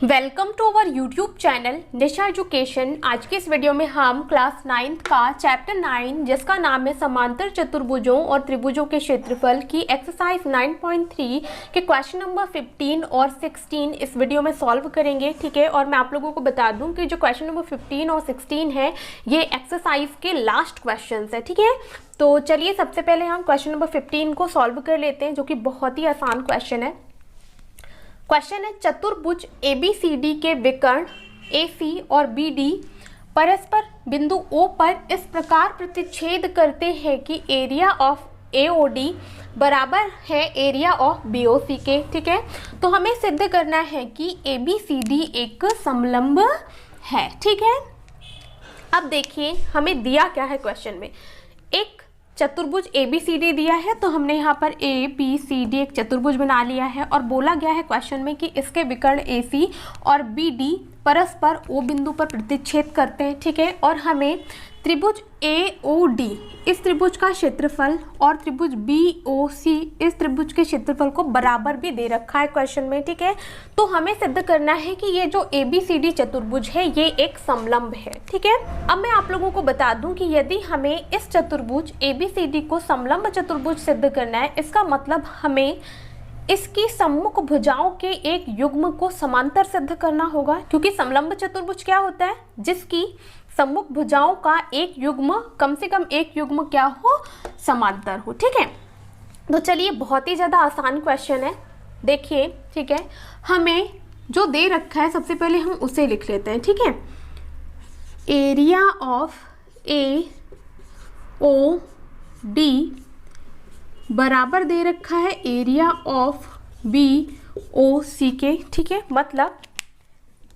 Welcome to our YouTube channel Nisha education. आज के इस वीडियो में हम क्लास 9th का चैप्टर 9 जिसका नाम है समांतर चतुर्भुजों और त्रिभुजों के क्षेत्रफल की एक्सरसाइज 9.3 के क्वेश्चन नंबर 15 और 16 इस वीडियो में सॉल्व करेंगे। ठीक है, और मैं आप लोगों को बता दूं कि जो क्वेश्चन नंबर 15 और 16 है ये एक्सरसाइज के लास्ट क्वेश्चन है। ठीक है, तो चलिए सबसे पहले हम क्वेश्चन नंबर 15 को सॉल्व कर लेते हैं, जो कि बहुत ही आसान क्वेश्चन है। क्वेश्चन है, चतुर्भुज ABCD के विकर्ण AC और BD परस्पर बिंदु O पर इस प्रकार प्रतिच्छेद करते हैं कि एरिया ऑफ AOD बराबर है एरिया ऑफ BOC के। ठीक है, तो हमें सिद्ध करना है कि ABCD एक समलंब है। ठीक है, अब देखिए हमें दिया क्या है क्वेश्चन में। एक चतुर्भुज ABCD दिया है, तो हमने यहाँ पर ABCD एक चतुर्भुज बना लिया है और बोला गया है क्वेश्चन में कि इसके विकर्ण AC और BD परस्पर O बिंदु पर प्रतिच्छेद करते हैं। ठीक है, और हमें त्रिभुज AOD इस त्रिभुज का क्षेत्रफल और त्रिभुज BOC इस त्रिभुज के क्षेत्रफल को बराबर भी दे रखा है क्वेश्चन में। ठीक है, तो हमें सिद्ध करना है कि ये जो ABCD चतुर्भुज है ये एक समलंब है। ठीक है, अब मैं आप लोगों को बता दूं कि यदि हमें इस चतुर्भुज ABCD को समलंब चतुर्भुज सिद्ध करना है, इसका मतलब हमें इसकी सम्मुख भुजाओं के एक युग्म को समांतर सिद्ध करना होगा, क्योंकि समलंब चतुर्भुज क्या होता है, जिसकी सम्मुख भुजाओं का एक युग्म, कम से कम एक युग्म क्या हो, समांतर हो। ठीक है, तो चलिए बहुत ही ज्यादा आसान क्वेश्चन है, देखिए। ठीक है, हमें जो दे रखा है सबसे पहले हम उसे लिख लेते हैं। ठीक है, एरिया ऑफ AOD बराबर दे रखा है एरिया ऑफ BOC के। ठीक है, मतलब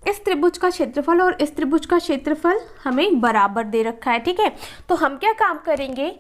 इस त्रिभुज का क्षेत्रफल और इस त्रिभुज का क्षेत्रफल हमें बराबर दे रखा है। ठीक है, तो हम क्या काम करेंगे,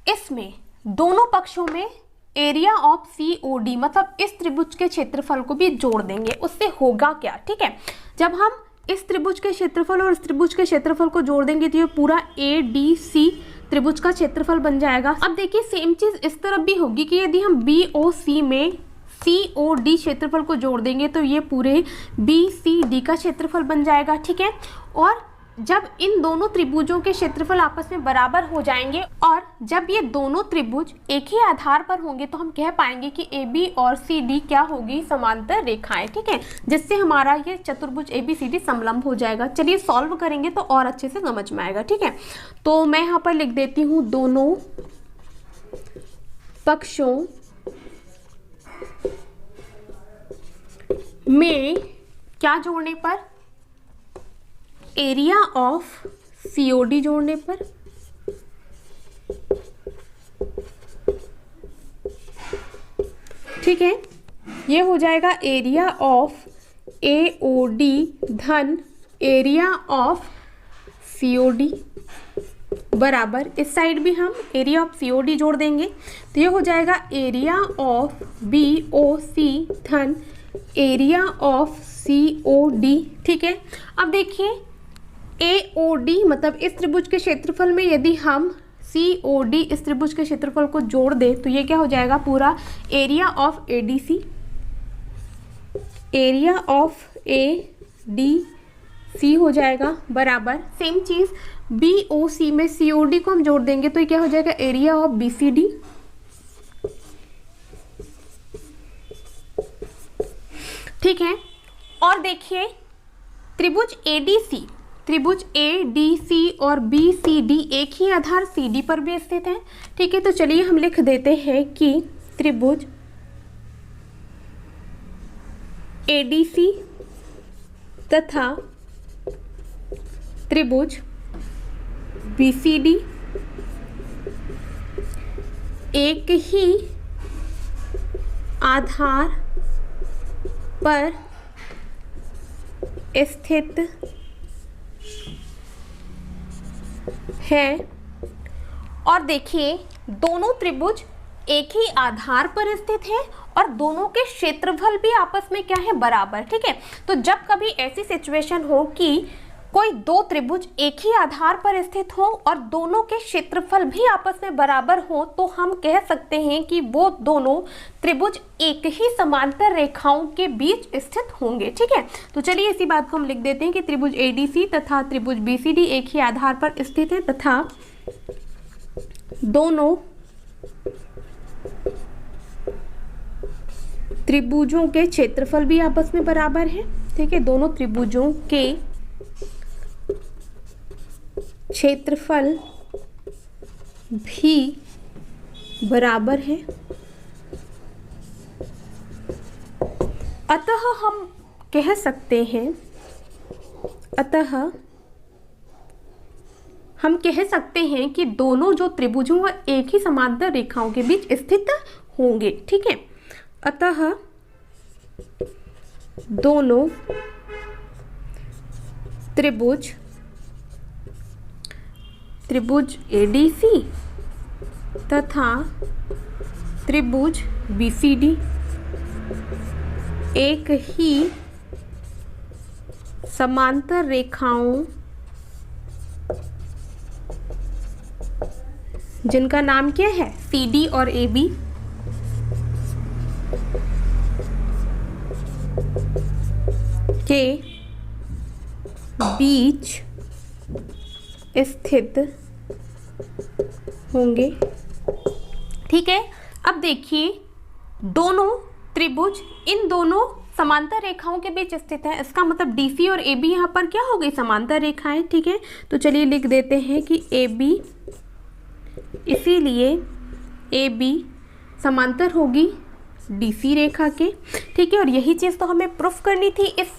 इसमें दोनों पक्षों में एरिया ऑफ COD मतलब इस त्रिभुज के क्षेत्रफल को भी जोड़ देंगे। उससे होगा क्या, ठीक है, जब हम इस त्रिभुज के क्षेत्रफल और इस त्रिभुज के क्षेत्रफल को जोड़ देंगे तो ये पूरा ADC त्रिभुज का क्षेत्रफल बन जाएगा। अब देखिए सेम चीज इस तरफ भी होगी कि यदि हम BOC में COD क्षेत्रफल को जोड़ देंगे तो ये पूरे BCD का क्षेत्रफल बन जाएगा। ठीक है, और जब इन दोनों त्रिभुजों के क्षेत्रफल आपस में बराबर हो जाएंगे और जब ये दोनों त्रिभुज एक ही आधार पर होंगे तो हम कह पाएंगे कि AB और CD क्या होगी, समांतर रेखाएं। ठीक है, जिससे हमारा ये चतुर्भुज ABCD समलंब हो जाएगा। चलिए सॉल्व करेंगे तो और अच्छे से समझ में आएगा। ठीक है, तो मैं यहाँ पर लिख देती हूँ दोनों पक्षों में क्या जोड़ने पर, एरिया ऑफ COD जोड़ने पर ठीक है, ये हो जाएगा एरिया ऑफ AOD धन एरिया ऑफ COD बराबर, इस साइड भी हम एरिया ऑफ COD जोड़ देंगे तो ये हो जाएगा एरिया ऑफ BOC धन एरिया ऑफ COD। ठीक है, अब देखिए AOD मतलब इस त्रिभुज के क्षेत्रफल में यदि हम COD इस त्रिभुज के क्षेत्रफल को जोड़ दे तो ये क्या हो जाएगा, पूरा area of ADC, area of ADC हो जाएगा बराबर, सेम चीज BOC में COD को हम जोड़ देंगे तो ये क्या हो जाएगा, एरिया ऑफ BCD। ठीक है, और देखिए त्रिभुज ADC और BCD एक ही आधार CD पर भी स्थित है। ठीक है, तो चलिए हम लिख देते हैं कि त्रिभुज ADC तथा त्रिभुज BCD एक ही आधार पर स्थित है। और देखिए दोनों त्रिभुज एक ही आधार पर स्थित है और दोनों के क्षेत्रफल भी आपस में क्या है, बराबर। ठीक है, तो जब कभी ऐसी सिचुएशन हो कि कोई दो त्रिभुज एक ही आधार पर स्थित हो और दोनों के क्षेत्रफल भी आपस में बराबर हो तो हम कह सकते हैं कि वो दोनों त्रिभुज एक ही समांतर रेखाओं के बीच स्थित होंगे। ठीक है, तो चलिए इसी बात को हम लिख देते हैं कि त्रिभुज एडीसी तथा त्रिभुज बीसीडी एक ही आधार पर स्थित है तथा दोनों त्रिभुजों के क्षेत्रफल भी आपस में बराबर है। ठीक है, दोनों त्रिभुजों के क्षेत्रफल भी बराबर है। अतः हम कह सकते हैं कि दोनों जो त्रिभुजों व एक ही समांतर रेखाओं के बीच स्थित होंगे। ठीक है, अतः दोनों त्रिभुज एडीसी तथा त्रिभुज बीसीडी एक ही समांतर रेखाओं जिनका नाम क्या है CD और AB के बीच स्थित होंगे। ठीक है, अब देखिए दोनों त्रिभुज इन दोनों समांतर रेखाओं के बीच स्थित है, इसका मतलब DC और AB यहाँ पर क्या हो गई समांतर रेखाएं। ठीक है, तो चलिए लिख देते हैं कि AB, इसीलिए AB समांतर होगी DC रेखा के। ठीक है, और यही चीज़ तो हमें प्रूफ करनी थी इस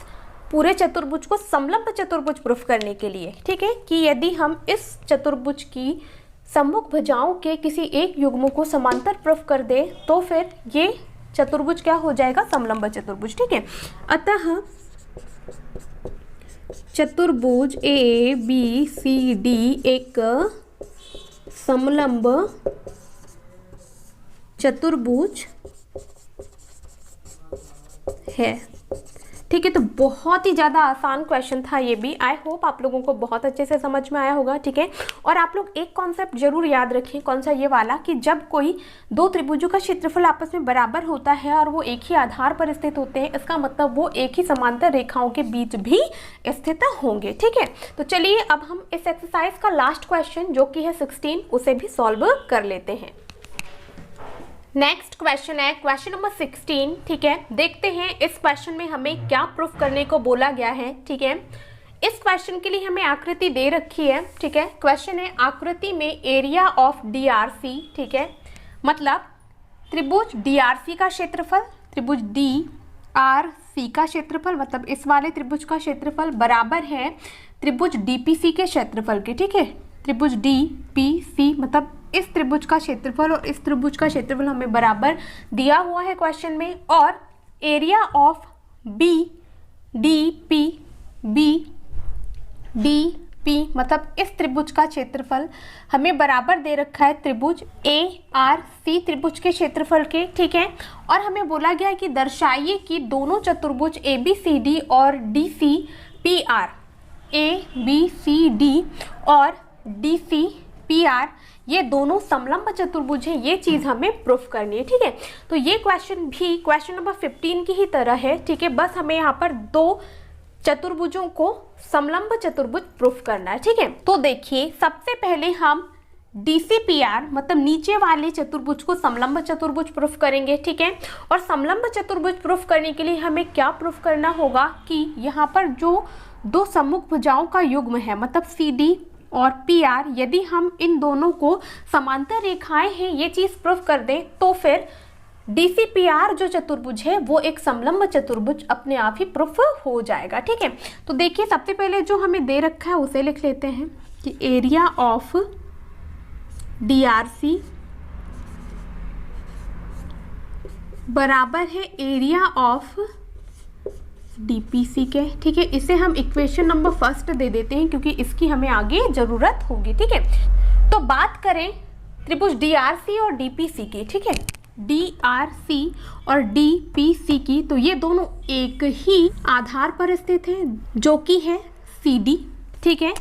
पूरे चतुर्भुज को समलंब चतुर्भुज प्रूफ करने के लिए। ठीक है, कि यदि हम इस चतुर्भुज की सम्मुख भुजाओं के किसी एक युग्म को समांतर प्रूफ कर दे तो फिर ये चतुर्भुज क्या हो जाएगा समलंब चतुर्भुज। ठीक है, अतः चतुर्भुज ABCD एक समलंब चतुर्भुज है। ठीक है, तो बहुत ही ज़्यादा आसान क्वेश्चन था ये भी। आई होप आप लोगों को बहुत अच्छे से समझ में आया होगा। ठीक है, और आप लोग एक कॉन्सेप्ट जरूर याद रखें, कौन सा, ये वाला, कि जब कोई दो त्रिभुजों का क्षेत्रफल आपस में बराबर होता है और वो एक ही आधार पर स्थित होते हैं, इसका मतलब वो एक ही समांतर रेखाओं के बीच भी स्थित होंगे। ठीक है, तो चलिए अब हम इस एक्सरसाइज का लास्ट क्वेश्चन जो कि है 16 उसे भी सॉल्व कर लेते हैं। नेक्स्ट क्वेश्चन है क्वेश्चन नंबर 16। ठीक है, देखते हैं इस क्वेश्चन में हमें क्या प्रूफ करने को बोला गया है। ठीक है, इस क्वेश्चन के लिए हमें आकृति दे रखी है। ठीक है, क्वेश्चन है आकृति में एरिया ऑफ DRC। ठीक है, मतलब त्रिभुज DRC का क्षेत्रफल, त्रिभुज DRC का क्षेत्रफल, मतलब इस वाले त्रिभुज का क्षेत्रफल बराबर है त्रिभुज DPC के क्षेत्रफल के। ठीक है, त्रिभुज DPC मतलब इस त्रिभुज का क्षेत्रफल और इस त्रिभुज का क्षेत्रफल हमें बराबर दिया हुआ है क्वेश्चन में, और एरिया ऑफ BDP मतलब इस त्रिभुज का क्षेत्रफल हमें बराबर दे रखा है त्रिभुज ARC त्रिभुज के क्षेत्रफल के। ठीक है, और हमें बोला गया है कि दर्शाइए कि दोनों चतुर्भुज ABCD और DCPR, ABCD और DCPR ये दोनों समलंब चतुर्भुज हैं, ये चीज़ हमें प्रूफ करनी है। ठीक है, तो ये क्वेश्चन भी क्वेश्चन नंबर 15 की ही तरह है। ठीक है, बस हमें यहाँ पर दो चतुर्भुजों को समलंब चतुर्भुज प्रूफ करना है। ठीक है, तो देखिए सबसे पहले हम DCPR मतलब नीचे वाले चतुर्भुज को समलंब चतुर्भुज प्रूफ करेंगे। ठीक है, और समलंब चतुर्भुज प्रूफ करने के लिए हमें क्या प्रूफ करना होगा कि यहाँ पर जो दो सम्मुख भुजाओं का युग्म है मतलब CD और PR, यदि हम इन दोनों को समांतर रेखाएं हैं ये चीज़ प्रूफ कर दें तो फिर DCPR जो चतुर्भुज है वो एक समलंब चतुर्भुज अपने आप ही प्रूफ हो जाएगा। ठीक है, तो देखिए सबसे पहले जो हमें दे रखा है उसे लिख लेते हैं कि एरिया ऑफ DRC बराबर है एरिया ऑफ DPC के। ठीक है, इसे हम इक्वेशन नंबर फर्स्ट दे देते हैं क्योंकि इसकी हमें आगे ज़रूरत होगी। ठीक है, तो बात करें त्रिभुज DRC और DPC की। ठीक है, DRC और DPC की, तो ये दोनों एक ही आधार पर स्थित हैं जो कि है CD। ठीक है,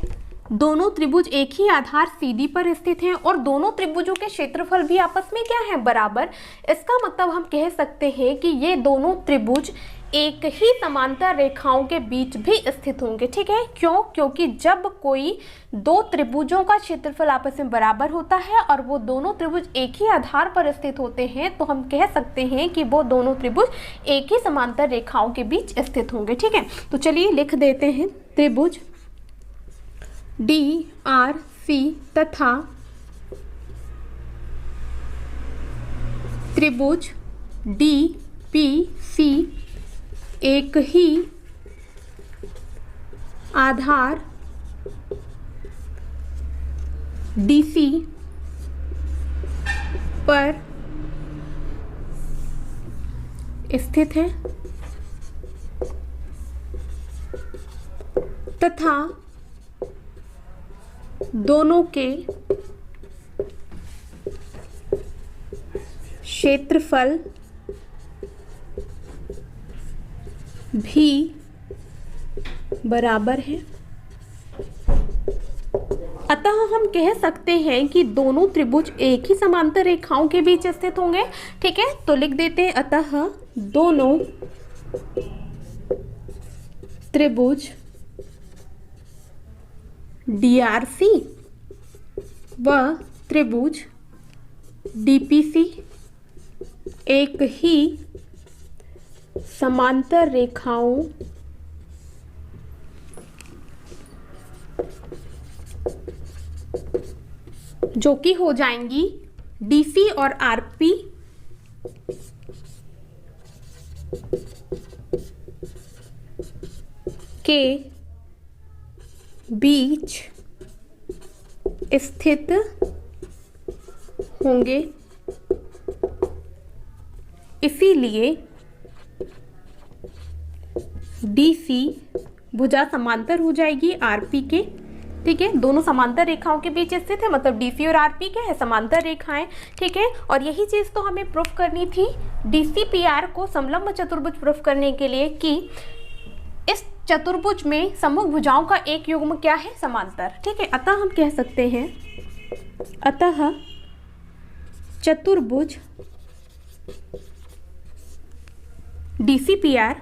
दोनों त्रिभुज एक ही आधार CD पर स्थित हैं और दोनों त्रिभुजों के क्षेत्रफल भी आपस में क्या है, बराबर। इसका मतलब हम कह सकते हैं कि ये दोनों त्रिभुज एक ही समांतर रेखाओं के बीच भी स्थित होंगे। ठीक है, क्यों? क्योंकि जब कोई दो त्रिभुजों का क्षेत्रफल आपस में बराबर होता है और वो दोनों त्रिभुज एक ही आधार पर स्थित होते हैं तो हम कह सकते हैं कि वो दोनों त्रिभुज एक ही समांतर रेखाओं के बीच स्थित होंगे। ठीक है, तो चलिए लिख देते हैं, त्रिभुज DRC तथा त्रिभुज DPC एक ही आधार DC पर स्थित है तथा दोनों के क्षेत्रफल भी बराबर है। अतः हम कह सकते हैं कि दोनों त्रिभुज एक ही समांतर रेखाओं के बीच स्थित होंगे। ठीक है, तो लिख देते हैं, अतः दोनों त्रिभुज DRC व त्रिभुज DPC एक ही समांतर रेखाओं जो कि हो जाएंगी DC और RP के बीच स्थित होंगे। इसीलिए DC भुजा समांतर हो जाएगी RP के। ठीक है, दोनों समांतर रेखाओं के बीच स्थित है, मतलब DC और RP क्या है, समांतर रेखाएं। ठीक है, और यही चीज तो हमें प्रूफ करनी थी DCPR को समलंब चतुर्भुज प्रूफ करने के लिए कि इस चतुर्भुज में सम्मुख भुजाओं का एक युग्म क्या है, समांतर। ठीक है, अतः हम कह सकते हैं, अतः चतुर्भुज DCPR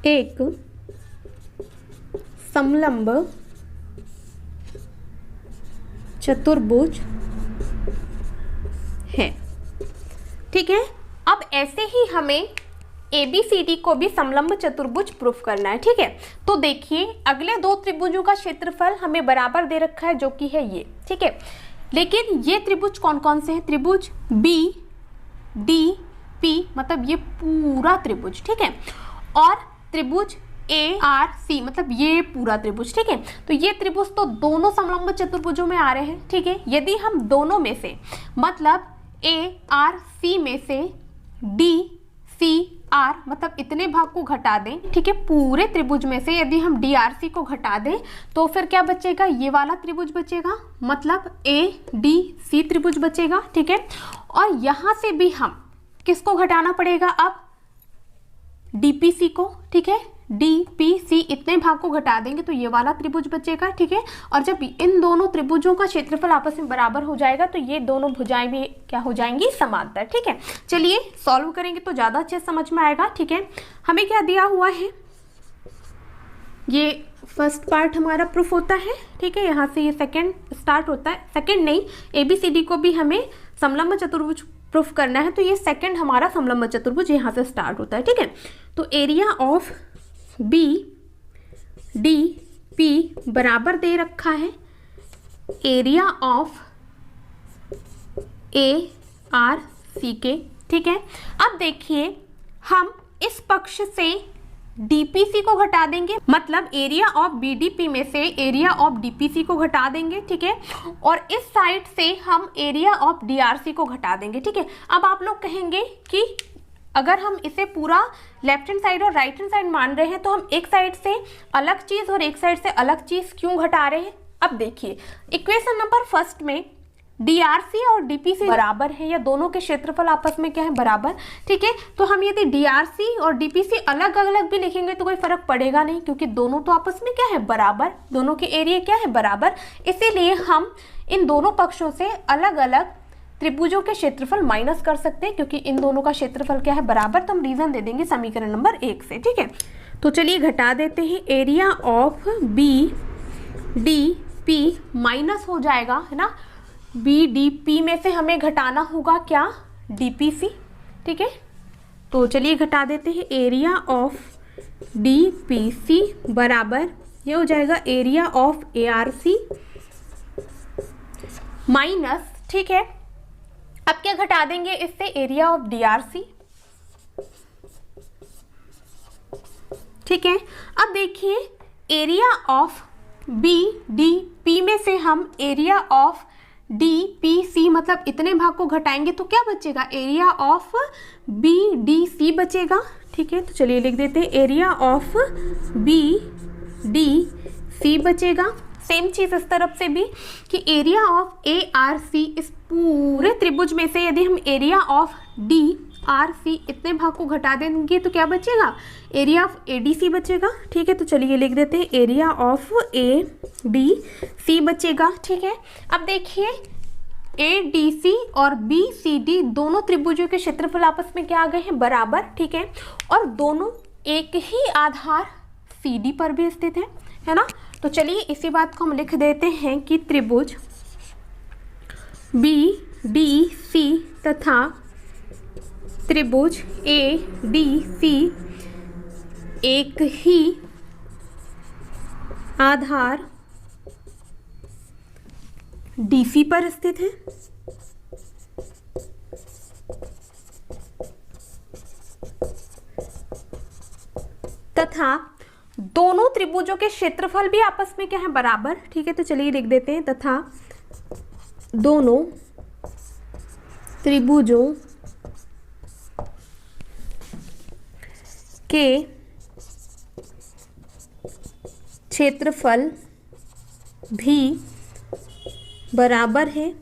एक समलंब चतुर्भुज है। ठीक है, अब ऐसे ही हमें ABCD को भी समलंब चतुर्भुज प्रूफ करना है। ठीक है, तो देखिए अगले दो त्रिभुजों का क्षेत्रफल हमें बराबर दे रखा है जो कि है ये। ठीक है, लेकिन ये त्रिभुज कौन कौन से हैं, त्रिभुज BDP मतलब ये पूरा त्रिभुज। ठीक है, और त्रिभुज ARC मतलब ये पूरा त्रिभुज। ठीक है, तो ये त्रिभुज तो दोनों समलंब चतुर्भुजों में आ रहे हैं। ठीक है, यदि हम दोनों में से मतलब ARC में से DCR मतलब इतने भाग को घटा दें, ठीक है, पूरे त्रिभुज में से यदि हम DRC को घटा दें तो फिर क्या बचेगा, ये वाला त्रिभुज बचेगा, मतलब ADC त्रिभुज बचेगा। ठीक है, और यहां से भी हम किसको घटाना पड़ेगा, अब DPC को। ठीक है, DPC इतने भाग को घटा देंगे तो ये वाला त्रिभुज बचेगा। ठीक है, और जब इन दोनों त्रिभुजों का क्षेत्रफल आपस में बराबर हो जाएगा तो ये दोनों भुजाएं भी क्या हो जाएंगी, समांतर। ठीक है, चलिए सॉल्व करेंगे तो ज़्यादा अच्छे समझ में आएगा। ठीक है, हमें क्या दिया हुआ है, ये फर्स्ट पार्ट हमारा प्रूफ होता है। ठीक है, यहाँ से ये सेकेंड स्टार्ट होता है, सेकेंड नहीं, ABCD को भी हमें समलंब चतुर्भुज प्रूफ करना है, तो ये सेकेंड हमारा समलंब चतुर्भुज यहाँ से स्टार्ट होता है। ठीक है, तो एरिया ऑफ BDP बराबर दे रखा है एरिया ऑफ ARC के। ठीक है, अब देखिए हम इस पक्ष से DPC को घटा देंगे, मतलब एरिया ऑफ BDP में से एरिया ऑफ DPC को घटा देंगे। ठीक है, और इस साइड से हम एरिया ऑफ DRC को घटा देंगे। ठीक है, अब आप लोग कहेंगे कि अगर हम इसे पूरा लेफ्ट हैंड साइड और राइट हैंड साइड मान रहे हैं तो हम एक साइड से अलग चीज और एक साइड से अलग चीज क्यों घटा रहे हैं। अब देखिए इक्वेशन नंबर फर्स्ट में DRC और DPC बराबर है या दोनों के क्षेत्रफल आपस में क्या है, बराबर। ठीक है, तो हम यदि DRC और DPC अलग अलग भी लिखेंगे तो कोई फर्क पड़ेगा नहीं, क्योंकि दोनों तो आपस में क्या है, बराबर, दोनों के एरिया क्या है, बराबर। इसीलिए हम इन दोनों पक्षों से अलग अलग त्रिभुजों के क्षेत्रफल माइनस कर सकते हैं, क्योंकि इन दोनों का क्षेत्रफल क्या है, बराबर। तो हम रीजन दे देंगे समीकरण नंबर 1 से। ठीक है, तो चलिए घटा देते हैं। एरिया ऑफ BDP माइनस हो जाएगा, है ना, BDP में से हमें घटाना होगा क्या, DPC। ठीक है, तो चलिए घटा देते हैं। एरिया ऑफ DPC बराबर ये हो जाएगा एरिया ऑफ ARC माइनस, ठीक है, अब क्या घटा देंगे इससे, एरिया ऑफ DRC। ठीक है, अब देखिए एरिया ऑफ BDP में से हम एरिया ऑफ DPC मतलब इतने भाग को घटाएंगे तो क्या बचेगा, एरिया ऑफ BDC बचेगा। ठीक है, तो चलिए लिख देते हैं एरिया ऑफ BDC बचेगा। सेम चीज इस तरफ से भी कि एरिया ऑफ ARC, इस पूरे त्रिभुज में से यदि हम एरिया ऑफ DRC इतने भाग को घटा देंगे तो क्या बचेगा, एरिया ऑफ ADC बचेगा। ठीक है, तो चलिए लिख देते हैं एरिया ऑफ ADC बचेगा। ठीक है, अब देखिए ADC और BCD दोनों त्रिभुजों के क्षेत्रफल आपस में क्या आ गए हैं, बराबर। ठीक है, और दोनों एक ही आधार CD पर भी स्थित है ना। तो चलिए इसी बात को हम लिख देते हैं कि त्रिभुज BDC तथा त्रिभुज ADC एक ही आधार DC पर स्थित है। तथा दोनों त्रिभुजों के क्षेत्रफल भी आपस में क्या है, बराबर। ठीक है, तो चलिए लिख देते हैं तथा दोनों त्रिभुजों के क्षेत्रफल भी बराबर है।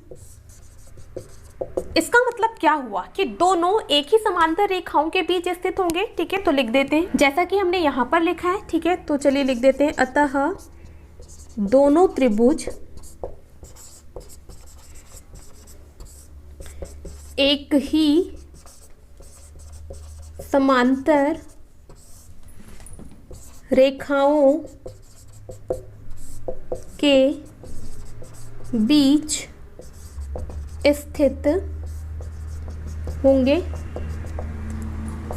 इसका मतलब क्या हुआ कि दोनों एक ही समांतर रेखाओं के बीच स्थित होंगे। ठीक है, तो लिख देते हैं जैसा कि हमने यहाँ पर लिखा है। ठीक है, तो चलिए लिख देते हैं अतः दोनों त्रिभुज एक ही समांतर रेखाओं के बीच स्थित होंगे।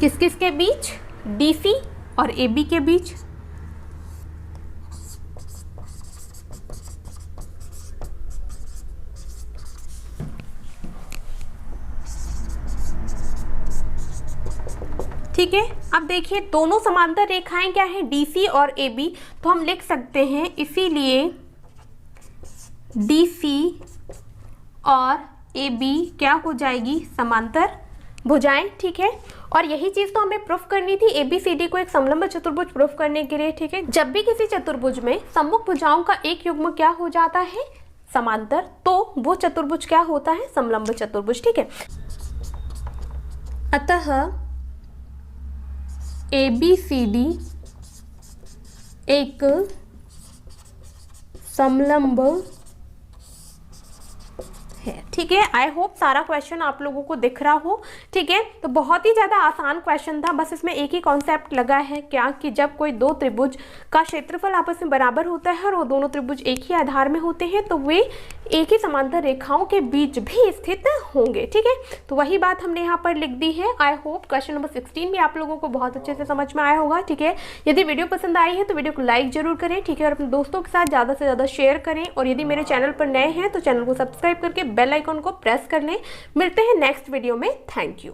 किस किस के बीच, DC और AB के बीच। ठीक है, अब देखिए दोनों समांतर रेखाएं क्या है, DC और AB, तो हम लिख सकते हैं इसीलिए DC और AB क्या हो जाएगी, समांतर भुजाएं। ठीक है, और यही चीज तो हमें प्रूफ करनी थी ABCD को एक समलंब चतुर्भुज प्रूफ करने के लिए। ठीक है, जब भी किसी चतुर्भुज में सम्मुख भुजाओं का एक युग्म क्या हो जाता है, समांतर, तो वो चतुर्भुज क्या होता है, समलंब चतुर्भुज। ठीक है, अतः ABCD एक समलंब है। ठीक है, आई होप सारा क्वेश्चन आप लोगों को दिख रहा हो। ठीक है, तो बहुत ही ज़्यादा आसान क्वेश्चन था, बस इसमें एक ही कॉन्सेप्ट लगा है क्या कि जब कोई दो त्रिभुज का क्षेत्रफल आपस में बराबर होता है और वो दोनों त्रिभुज एक ही आधार में होते हैं तो वे एक ही समांतर रेखाओं के बीच भी स्थित होंगे। ठीक है, तो वही बात हमने यहाँ पर लिख दी है। आई होप क्वेश्चन नंबर 16 भी आप लोगों को बहुत अच्छे से समझ में आया होगा। ठीक है, यदि वीडियो पसंद आई है तो वीडियो को लाइक जरूर करें। ठीक है, और अपने दोस्तों के साथ ज़्यादा से ज़्यादा शेयर करें, और यदि मेरे चैनल पर नए हैं तो चैनल को सब्सक्राइब करके बेल आइकॉन को प्रेस कर लें। मिलते हैं नेक्स्ट वीडियो में। Thank you.